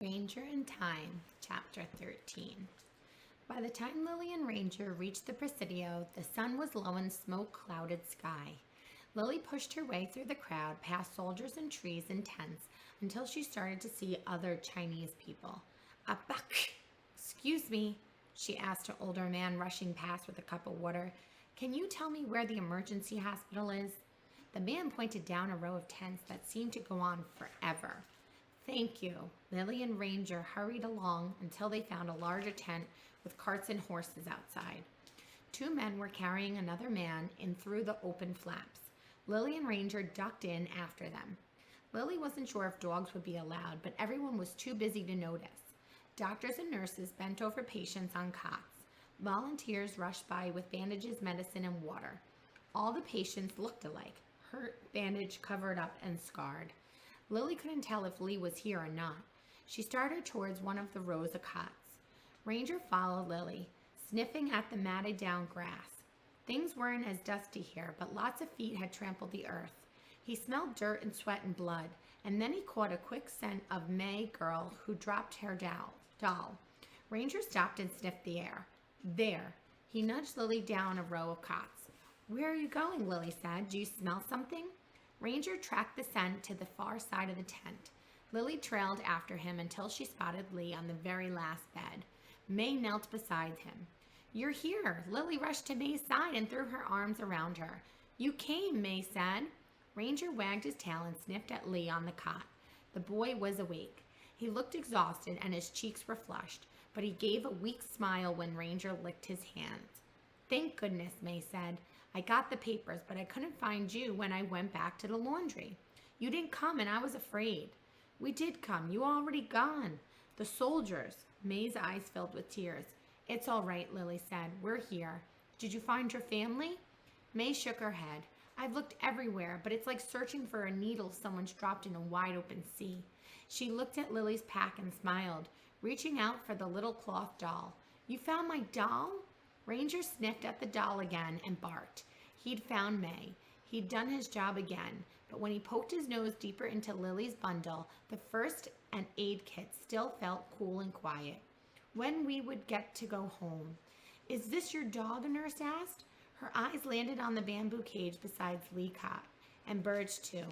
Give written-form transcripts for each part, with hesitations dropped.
Ranger in Time, Chapter 13. By the time Lily and Ranger reached the Presidio, the sun was low in smoke-clouded sky. Lily pushed her way through the crowd, past soldiers and trees and tents, until she started to see other Chinese people. "Abak, excuse me," she asked an older man rushing past with a cup of water. "Can you tell me where the emergency hospital is?" The man pointed down a row of tents that seemed to go on forever. "Thank you." Lily and Ranger hurried along until they found a larger tent with carts and horses outside. Two men were carrying another man in through the open flaps. Lily and Ranger ducked in after them. Lily wasn't sure if dogs would be allowed, but everyone was too busy to notice. Doctors and nurses bent over patients on cots. Volunteers rushed by with bandages, medicine, and water. All the patients looked alike, hurt, bandaged, covered up, and scarred. Lily couldn't tell if Lee was here or not. She started towards one of the rows of cots. Ranger followed Lily, sniffing at the matted down grass. Things weren't as dusty here, but lots of feet had trampled the earth. He smelled dirt and sweat and blood, and then he caught a quick scent of May girl who dropped her doll. Ranger stopped and sniffed the air. There. He nudged Lily down a row of cots. "Where are you going?" Lily said. "Do you smell something?" Ranger tracked the scent to the far side of the tent. Lily trailed after him until she spotted Lee on the very last bed. May knelt beside him. "You're here." Lily rushed to May's side and threw her arms around her. "You came," May said. Ranger wagged his tail and sniffed at Lee on the cot. The boy was awake. He looked exhausted and his cheeks were flushed, but he gave a weak smile when Ranger licked his hands. "Thank goodness," May said. "I got the papers, but I couldn't find you when I went back to the laundry. You didn't come and I was afraid." "We did come. You were already gone." "The soldiers." May's eyes filled with tears. "It's all right," Lily said. "We're here. Did you find your family?" May shook her head. "I've looked everywhere, but it's like searching for a needle someone's dropped in a wide open sea." She looked at Lily's pack and smiled, reaching out for the little cloth doll. "You found my doll?" Ranger sniffed at the doll again and barked. He'd found May. He'd done his job again, but when he poked his nose deeper into Lily's bundle, the first aid kit still felt cool and quiet. "When we would get to go home." "Is this your dog?" a nurse asked. Her eyes landed on the bamboo cage beside Lee's cot, and birds too.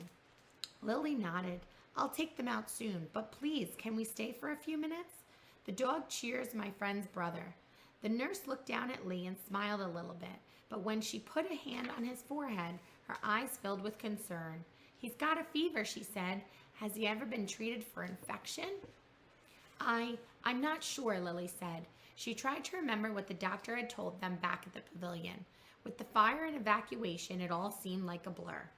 Lily nodded. "I'll take them out soon, but please, can we stay for a few minutes?" "The dog Cheers, my friend's brother." The nurse looked down at Lee and smiled a little bit, but when she put a hand on his forehead, her eyes filled with concern. "He's got a fever," she said. "Has he ever been treated for infection?" I'm not sure," Lily said. She tried to remember what the doctor had told them back at the pavilion. With the fire and evacuation, it all seemed like a blur.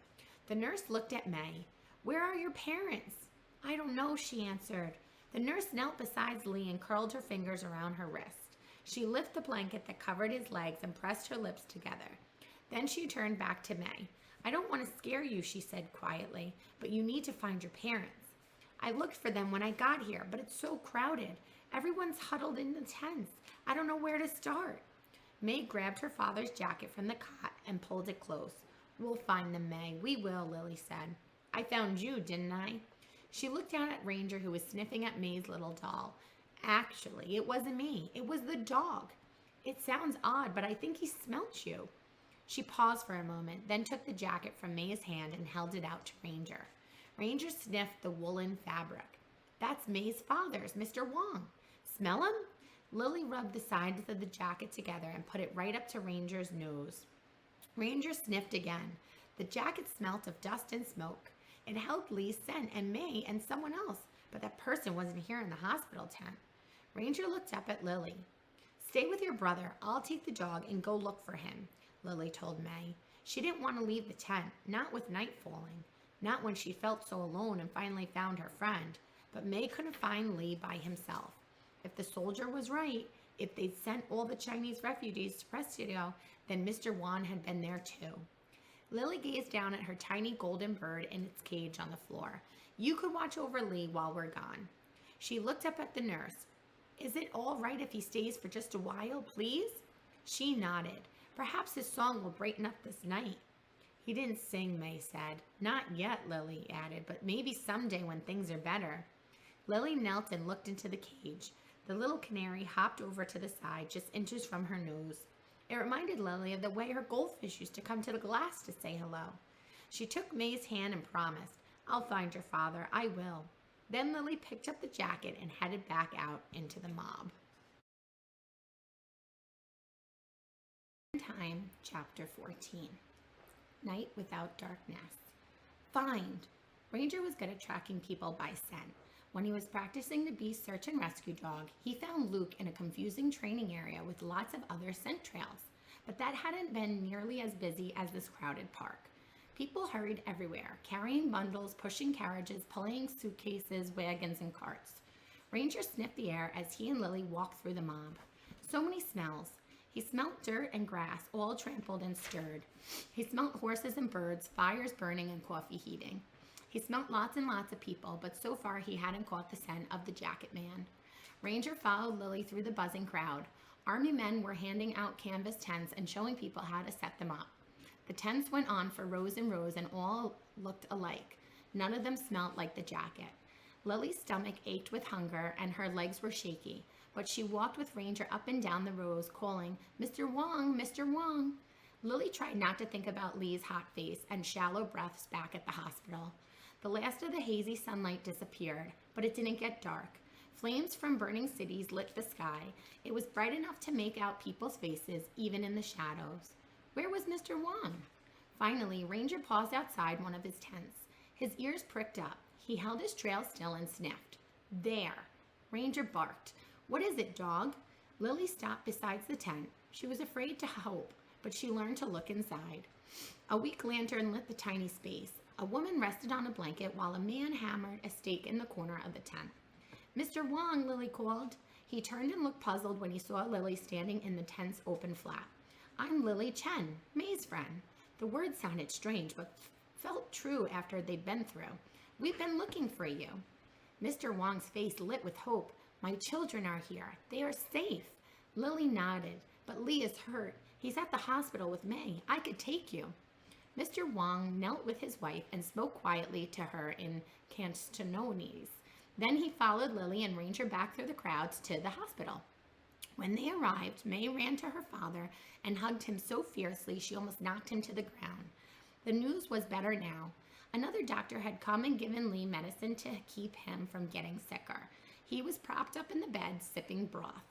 The nurse looked at May. "Where are your parents?" "I don't know," she answered. The nurse knelt beside Lee and curled her fingers around her wrist. She lifted the blanket that covered his legs and pressed her lips together. Then she turned back to May. "I don't want to scare you," she said quietly, "but you need to find your parents. I looked for them when I got here, but it's so crowded. Everyone's huddled in the tents. I don't know where to start." May grabbed her father's jacket from the cot and pulled it close. "We'll find them, May. We will," Lily said. "I found you, didn't I?" She looked down at Ranger, who was sniffing at May's little doll. "Actually, it wasn't me. It was the dog. It sounds odd, but I think he smelt you." She paused for a moment, then took the jacket from May's hand and held it out to Ranger. Ranger sniffed the woolen fabric. "That's May's father's, Mr. Wong. Smell him?" Lily rubbed the sides of the jacket together and put it right up to Ranger's nose. Ranger sniffed again. The jacket smelt of dust and smoke. It held Lee's scent and May and someone else, but that person wasn't here in the hospital tent. Ranger looked up at Lily. "Stay with your brother. I'll take the dog and go look for him," Lily told May. She didn't want to leave the tent, not with night falling, not when she felt so alone and finally found her friend. But May couldn't find Lee by himself. If the soldier was right, if they'd sent all the Chinese refugees to Presidio, then Mr. Wan had been there too. Lily gazed down at her tiny golden bird in its cage on the floor. "You could watch over Lee while we're gone." She looked up at the nurse. "Is it all right if he stays for just a while, please?" She nodded. "Perhaps his song will brighten up this night." "He didn't sing," May said. "Not yet," Lily added, "but maybe someday when things are better." Lily knelt and looked into the cage. The little canary hopped over to the side, just inches from her nose. It reminded Lily of the way her goldfish used to come to the glass to say hello. She took May's hand and promised, "I'll find your father, I will." Then Lily picked up the jacket and headed back out into the mob. Time, Chapter 14. Night Without Darkness. Find! Ranger was good at tracking people by scent. When he was practicing to be search and rescue dog, he found Luke in a confusing training area with lots of other scent trails. But that hadn't been nearly as busy as this crowded park. People hurried everywhere, carrying bundles, pushing carriages, pulling suitcases, wagons, and carts. Ranger sniffed the air as he and Lily walked through the mob. So many smells. He smelt dirt and grass, all trampled and stirred. He smelt horses and birds, fires burning and coffee heating. He smelt lots and lots of people, but so far he hadn't caught the scent of the jacket man. Ranger followed Lily through the buzzing crowd. Army men were handing out canvas tents and showing people how to set them up. The tents went on for rows and rows and all looked alike. None of them smelt like the jacket. Lily's stomach ached with hunger and her legs were shaky, but she walked with Ranger up and down the rows, calling, "Mr. Wong, Mr. Wong." Lily tried not to think about Lee's hot face and shallow breaths back at the hospital. The last of the hazy sunlight disappeared, but it didn't get dark. Flames from burning cities lit the sky. It was bright enough to make out people's faces, even in the shadows. Where was Mr. Wong? Finally, Ranger paused outside one of his tents. His ears pricked up. He held his trail still and sniffed. There! Ranger barked. "What is it, dog?" Lily stopped beside the tent. She was afraid to hope, but she learned to look inside. A weak lantern lit the tiny space. A woman rested on a blanket while a man hammered a stake in the corner of the tent. "Mr. Wong," Lily called. He turned and looked puzzled when he saw Lily standing in the tent's open flap. "I'm Lily Chen, May's friend." The word sounded strange, but felt true after they'd been through. "We've been looking for you." Mr. Wong's face lit with hope. "My children are here. They are safe." Lily nodded. "But Lee is hurt. He's at the hospital with May. I could take you." Mr. Wong knelt with his wife and spoke quietly to her in Cantonese. Then he followed Lily and Ranger back through the crowds to the hospital. When they arrived, May ran to her father and hugged him so fiercely she almost knocked him to the ground. The news was better now. Another doctor had come and given Lee medicine to keep him from getting sicker. He was propped up in the bed, sipping broth.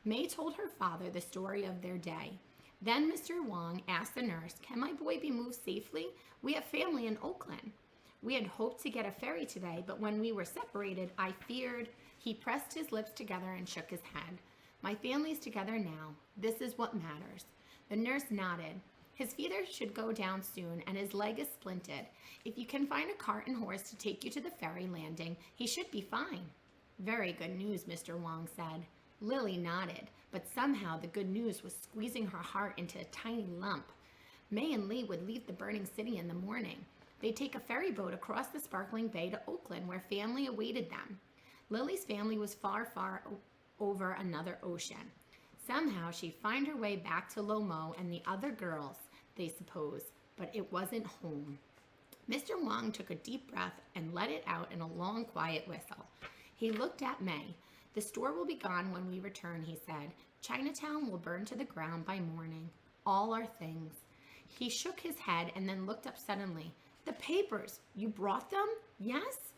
May told her father the story of their day. Then Mr. Wong asked the nurse, "Can my boy be moved safely? We have family in Oakland. We had hoped to get a ferry today, but when we were separated, I feared." He pressed his lips together and shook his head. "My family's together now. This is what matters." The nurse nodded. "His fever should go down soon, and his leg is splinted. If you can find a cart and horse to take you to the ferry landing, he should be fine." "Very good news," Mr. Wong said. Lily nodded, but somehow the good news was squeezing her heart into a tiny lump. May and Lee would leave the burning city in the morning. They'd take a ferry boat across the sparkling bay to Oakland, where family awaited them. Lily's family was far, far over another ocean. Somehow she'd find her way back to Lomo and the other girls, they supposed, but it wasn't home. Mr. Wong took a deep breath and let it out in a long, quiet whistle. He looked at May. "The store will be gone when we return," he said. "Chinatown will burn to the ground by morning. All our things." He shook his head and then looked up suddenly. "The papers! You brought them?" "Yes."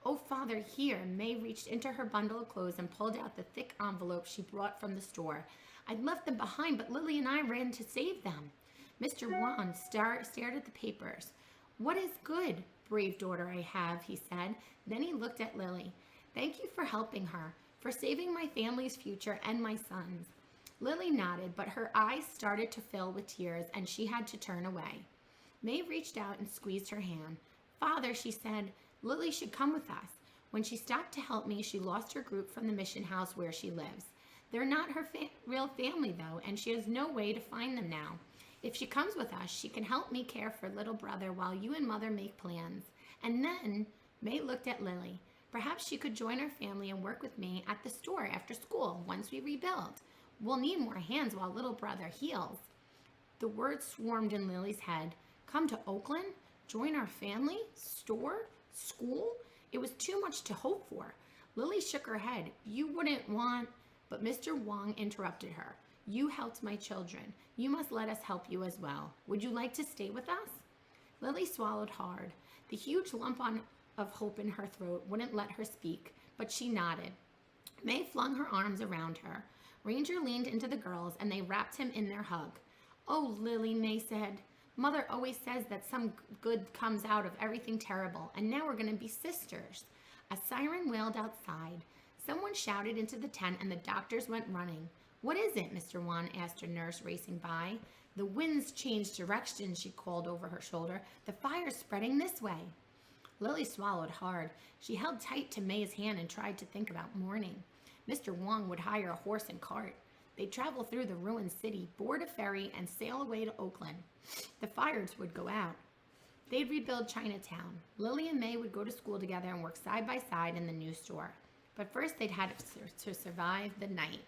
"Oh, Father, here." May reached into her bundle of clothes and pulled out the thick envelope she brought from the store. "I'd left them behind, but Lily and I ran to save them." Mr. Wong stared at the papers. "What is good, brave daughter I have," he said. Then he looked at Lily. "Thank you for helping her, for saving my family's future and my son's." Lily nodded, but her eyes started to fill with tears and she had to turn away. May reached out and squeezed her hand. "Father," she said, "Lily should come with us. When she stopped to help me, she lost her group from the mission house where she lives. They're not her real family, though, and she has no way to find them now. If she comes with us, she can help me care for little brother while you and Mother make plans. And then," May looked at Lily, "perhaps she could join our family and work with me at the store after school once we rebuild. We'll need more hands while little brother heals." The words swarmed in Lily's head. Come to Oakland? Join our family? Store? School? It was too much to hope for. Lily shook her head. You wouldn't want, but Mr. Wong interrupted her. You helped my children. You must let us help you as well. Would you like to stay with us? Lily swallowed hard. The huge lump of hope in her throat wouldn't let her speak, but she nodded. May flung her arms around her. Ranger leaned into the girls, and they wrapped him in their hug. Oh, Lily, May said. Mother always says that some good comes out of everything terrible, and now we're going to be sisters. A siren wailed outside. Someone shouted into the tent, and the doctors went running. What is it? Mr. Wan asked a nurse racing by. The wind's changed direction, she called over her shoulder. The fire's spreading this way. Lily swallowed hard. She held tight to May's hand and tried to think about mourning. Mr. Wong would hire a horse and cart. They'd travel through the ruined city, board a ferry, and sail away to Oakland. The fires would go out. They'd rebuild Chinatown. Lily and May would go to school together and work side by side in the new store. But first they'd had to survive the night.